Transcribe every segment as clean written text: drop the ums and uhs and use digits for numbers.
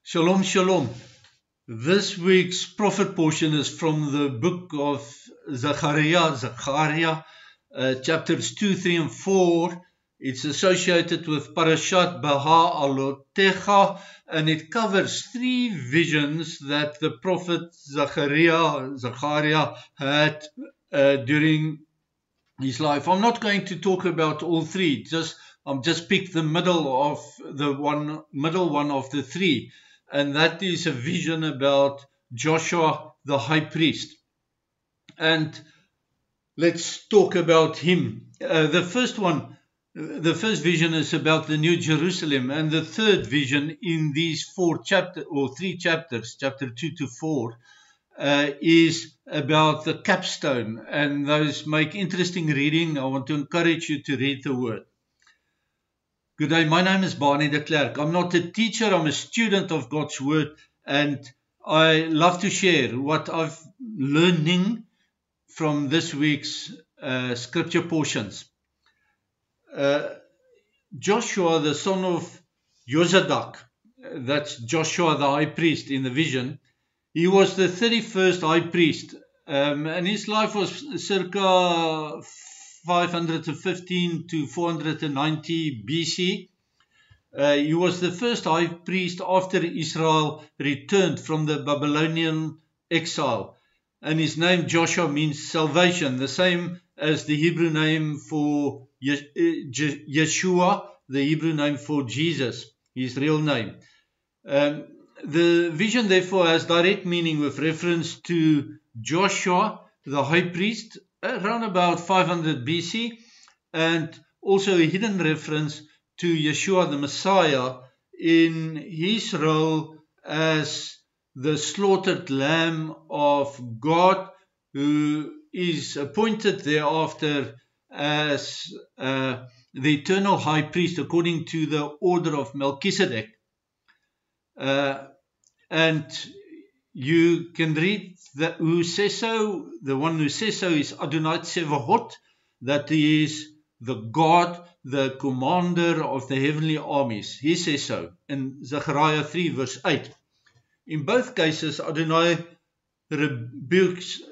Shalom, shalom. This week's prophet portion is from the book of Zechariah, chapters 2, 3, and 4. It's associated with Parashat Beha'alotecha, and it covers three visions that the prophet Zechariah had during his life. I'm not going to talk about all three. I'm just picked the middle one of the three, and that is a vision about Joshua the high priest. And let's talk about him. The first vision is about the New Jerusalem, and the third vision in these three chapters, chapter 2 to 4, is about the capstone, and those make interesting reading. I want to encourage you to read the word. Good day, my name is Barney de Klerk. I'm not a teacher, I'm a student of God's word, and I love to share what I've learning from this week's scripture portions. Joshua, the son of Jozadak, that's Joshua the high priest in the vision, he was the 31st high priest, and his life was circa 515 to 490 BC. He was the first high priest after Israel returned from the Babylonian exile. And his name Joshua means salvation, the same as the Hebrew name for Yeshua, the Hebrew name for Jesus, his real name. The vision therefore has direct meaning with reference to Joshua, the high priest, around about 500 BC, and also a hidden reference to Yeshua the Messiah in his role as the slaughtered Lamb of God, who is appointed thereafter as the eternal high priest according to the order of Melchizedek. And you can read that who says so. The one who says so is Adonai Tsevaot, that is the God, the commander of the heavenly armies. He says so in Zechariah 3 verse 8. In both cases, Adonai rebukes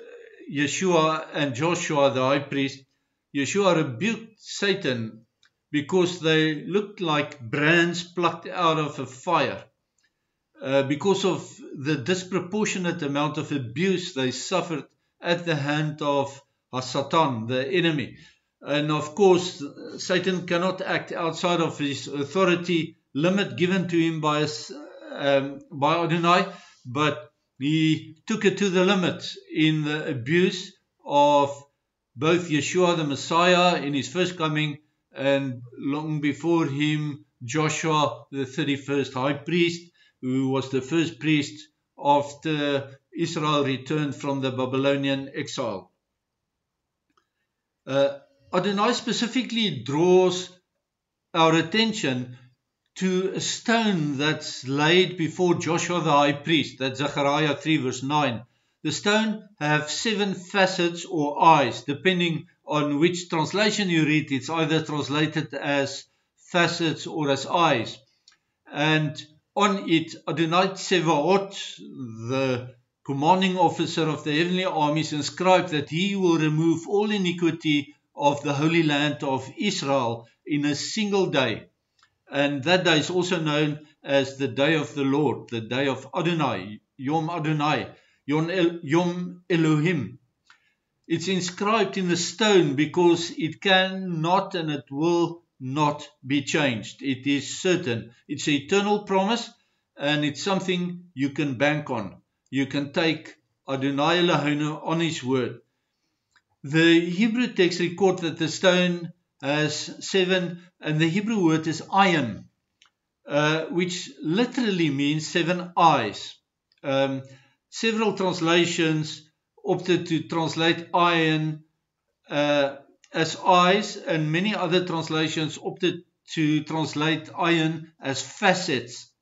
Yeshua and Joshua the high priest. Yeshua rebuked Satan because they looked like brands plucked out of a fire. Because of the disproportionate amount of abuse they suffered at the hand of Satan, the enemy. And of course, Satan cannot act outside of his authority limit given to him by Adonai, but he took it to the limit in the abuse of both Yeshua the Messiah in his first coming, and long before him, Joshua the 31st high priest, who was the first priest after Israel returned from the Babylonian exile. Adonai specifically draws our attention to a stone that's laid before Joshua the high priest, that's Zechariah 3 verse 9. The stone have 7 facets or eyes, depending on which translation you read. It's either translated as facets or as eyes. And on it, Adonai Tsevaot, the commanding officer of the heavenly armies, inscribed that he will remove all iniquity of the Holy Land of Israel in a single day. And that day is also known as the day of the Lord, the day of Adonai, Yom Adonai, Yom Elohim. It's inscribed in the stone because it cannot and it will not be changed. It is certain. It's an eternal promise, and it's something you can bank on. You can take Adonai Eloheinu on his word. The Hebrew text records that the stone has 7, and the Hebrew word is ayin, which literally means 7 eyes. Several translations opted to translate ayin as eyes, and many other translations opted to translate ayin as facets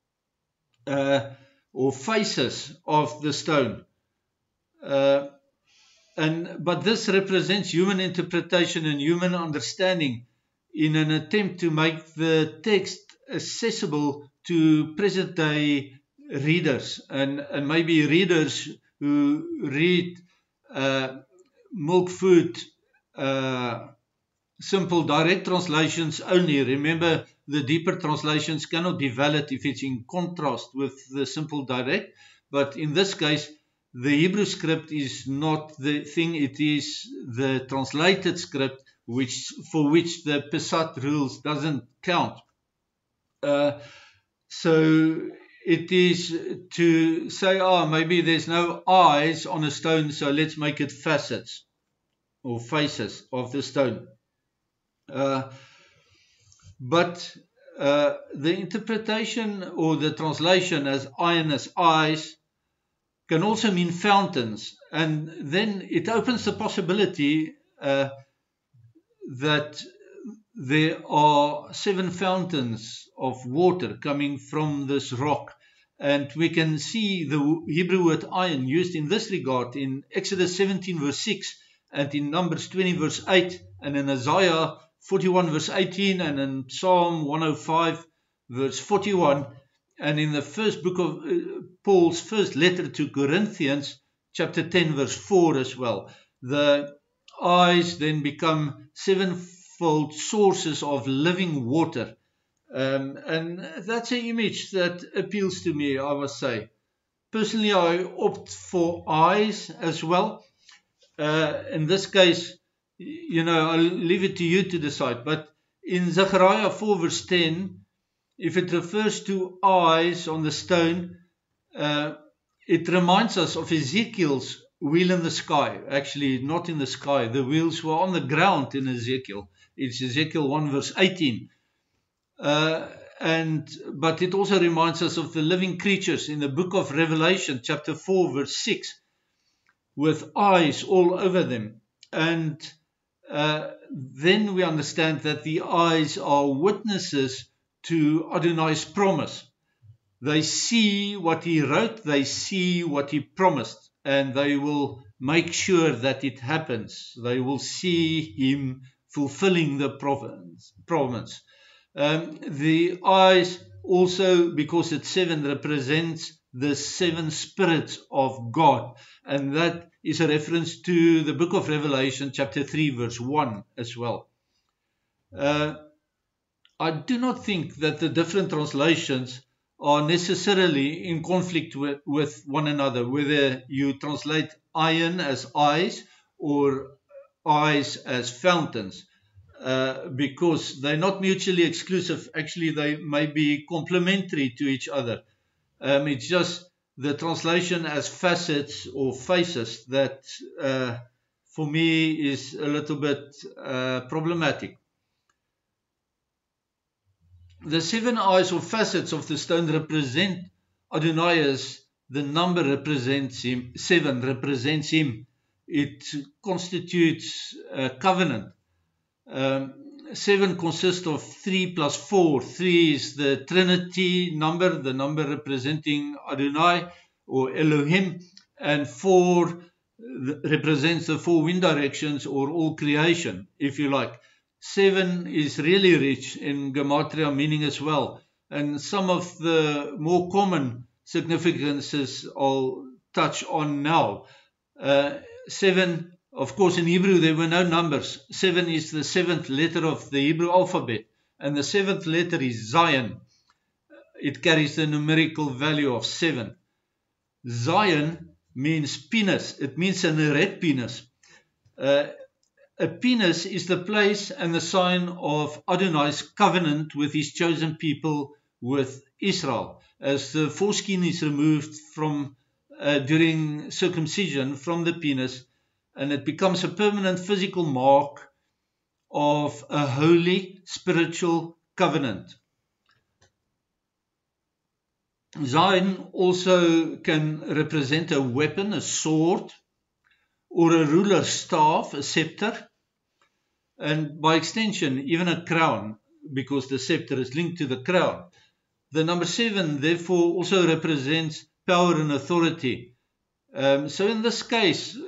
or faces of the stone. But this represents human interpretation and human understanding in an attempt to make the text accessible to present-day readers, and maybe readers who read milk food simple direct translations only. Remember, the deeper translations cannot be valid if it's in contrast with the simple direct, but in this case the Hebrew script is not the thing, it is the translated script for which the Pesach rules doesn't count. So it is to say, maybe there's no eyes on a stone, so let's make it facets or faces of the stone. But the interpretation or the translation as iron as eyes can also mean fountains, and then it opens the possibility that there are 7 fountains of water coming from this rock, and we can see the Hebrew word iron used in this regard in Exodus 17 verse 6, and in Numbers 20 verse 8, and in Isaiah 41 verse 18, and in Psalm 105 verse 41, and in the first book of Paul's first letter to Corinthians, chapter 10 verse 4 as well. The eyes then become 7-fold sources of living water, and that's an image that appeals to me, I must say. Personally, I opt for eyes as well. In this case, I'll leave it to you to decide, but in Zechariah 4 verse 10, if it refers to eyes on the stone, it reminds us of Ezekiel's wheel in the sky. Actually, not in the sky. The wheels were on the ground in Ezekiel. It's Ezekiel 1 verse 18. But it also reminds us of the living creatures in the book of Revelation, chapter 4 verse 6, with eyes all over them. And then we understand that the eyes are witnesses to Adonai's promise. They see what he wrote, they see what he promised, and they will make sure that it happens. They will see him fulfilling the promise. The eyes also, because it's 7, represents the 7 spirits of God, and that is a reference to the book of Revelation chapter 3 verse 1 as well. I do not think that the different translations are necessarily in conflict with one another, whether you translate iron as eyes or eyes as fountains, because they're not mutually exclusive. Actually, they may be complementary to each other. It's just the translation as facets or faces that for me is a little bit problematic. The 7 eyes or facets of the stone represent Adonai as the number represents him. 7 represents him. It constitutes a covenant. 7 consists of 3 plus 4. 3 is the Trinity number, the number representing Adonai or Elohim, and 4 represents the 4 wind directions or all creation, if you like. 7 is really rich in gematria meaning as well, and some of the more common significances I'll touch on now. 7, of course, in Hebrew there were no numbers. 7 is the 7th letter of the Hebrew alphabet, and the 7th letter is Zion. It carries the numerical value of 7. Zion means penis. It means an erect penis. A penis is the place and the sign of Adonai's covenant with his chosen people, with Israel, as the foreskin is removed from during circumcision from the penis, and it becomes a permanent physical mark of a holy spiritual covenant. Zion also can represent a weapon, a sword, or a ruler's staff, a scepter, and by extension even a crown, because the scepter is linked to the crown. The number 7 therefore also represents power and authority. So in this case,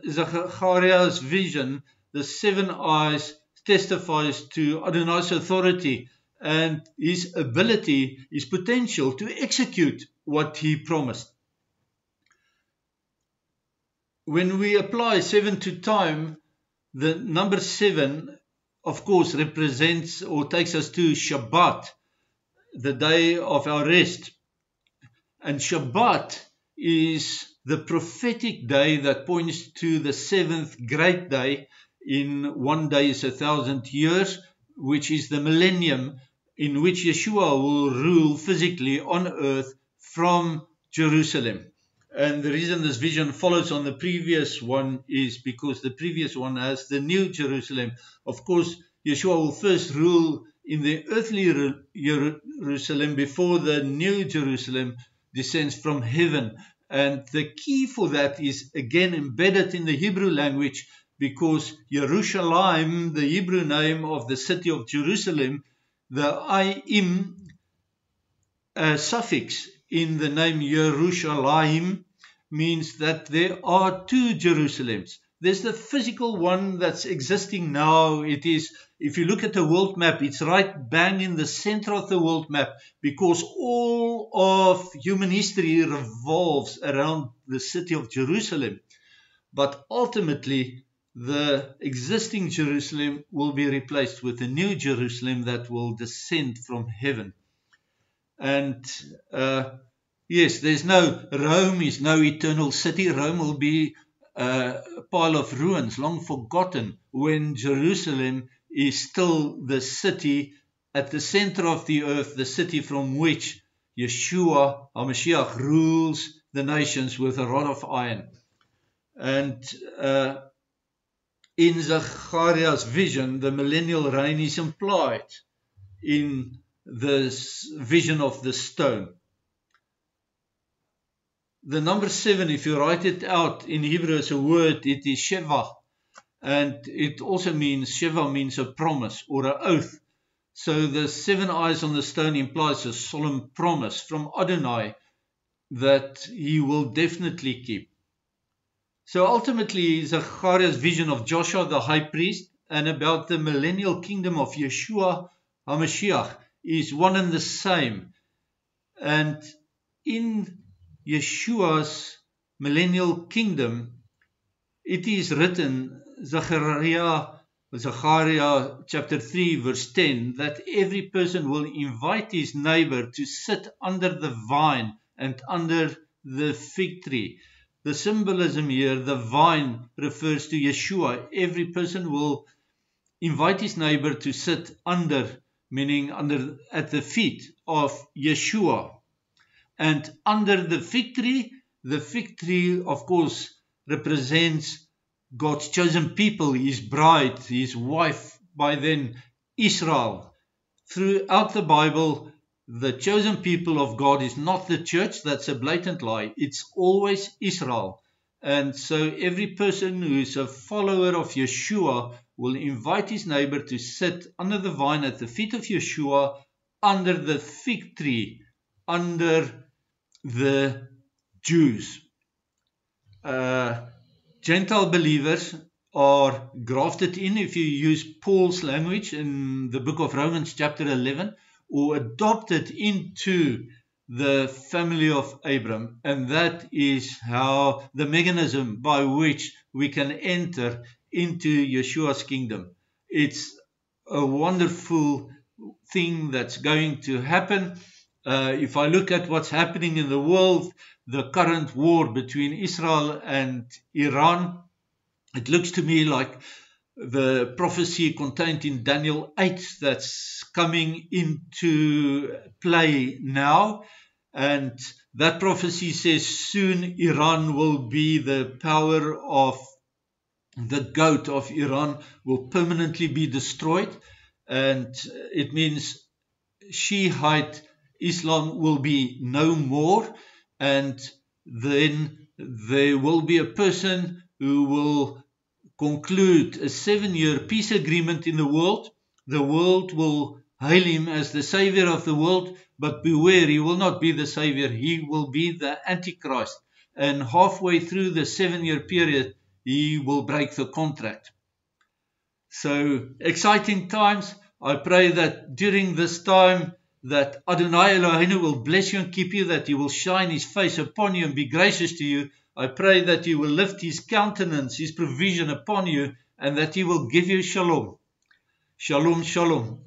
Zechariah's vision, the 7 eyes, testifies to Adonai's authority and his ability, his potential to execute what he promised. When we apply 7 to time, the number 7, of course, represents or takes us to Shabbat, the day of our rest. And Shabbat is the prophetic day that points to the 7th great day. In 1 day is 1,000 years, which is the millennium in which Yeshua will rule physically on earth from Jerusalem. And the reason this vision follows on the previous one is because the previous one has the New Jerusalem. Of course, Yeshua will first rule in the earthly Jerusalem before the New Jerusalem descends from heaven. And the key for that is again embedded in the Hebrew language, because Yerushalayim, the Hebrew name of the city of Jerusalem, the ayim suffix in the name Yerushalayim means that there are two Jerusalems. There's the physical one that's existing now. It is, if you look at the world map, it's right bang in the center of the world map, because all of human history revolves around the city of Jerusalem. But ultimately, the existing Jerusalem will be replaced with a new Jerusalem that will descend from heaven. And yes, there's no, Rome is no eternal city. Rome will be a pile of ruins, long forgotten, when Jerusalem is still the city at the center of the earth, the city from which Yeshua HaMashiach rules the nations with a rod of iron. And in Zechariah's vision, the millennial reign is implied in this vision of the stone. The number 7, if you write it out in Hebrew as a word, it is Sheva. And it also means, Sheva means a promise or an oath. So the 7 eyes on the stone implies a solemn promise from Adonai that he will definitely keep. So ultimately, Zechariah's vision of Joshua the high priest and about the millennial kingdom of Yeshua HaMashiach is one and the same. And in Yeshua's millennial kingdom, it is written, Zechariah chapter 3 verse 10, that every person will invite his neighbor to sit under the vine and under the fig tree. The symbolism here, the vine, refers to Yeshua. Every person will invite his neighbor to sit under, meaning under at the feet of Yeshua. And under the fig tree, of course, represents God's chosen people, his bride, his wife, by then Israel. Throughout the Bible, the chosen people of God is not the church. That's a blatant lie. It's always Israel. And so every person who is a follower of Yeshua will invite his neighbor to sit under the vine at the feet of Yeshua, under the fig tree, under the Jews. Gentile believers are grafted in, if you use Paul's language in the book of Romans chapter 11, or adopted into the family of Abram. And that is how the mechanism by which we can enter into Yeshua's kingdom. It's a wonderful thing that's going to happen. If I look at what's happening in the world, the current war between Israel and Iran, it looks to me like the prophecy contained in Daniel 8 that's coming into play now. And that prophecy says soon Iran will be the power of the goat of Iran will permanently be destroyed. And it means Shiite Islam will be no more. And then there will be a person who will conclude a 7-year peace agreement in the world. The world will hail him as the savior of the world, but beware, he will not be the savior. He will be the Antichrist. And halfway through the 7-year period, he will break the contract. So exciting times. I pray that during this time that Adonai Eloheinu will bless you and keep you, that He will shine His face upon you and be gracious to you. I pray that He will lift His countenance, His provision upon you, and that He will give you shalom. Shalom, shalom.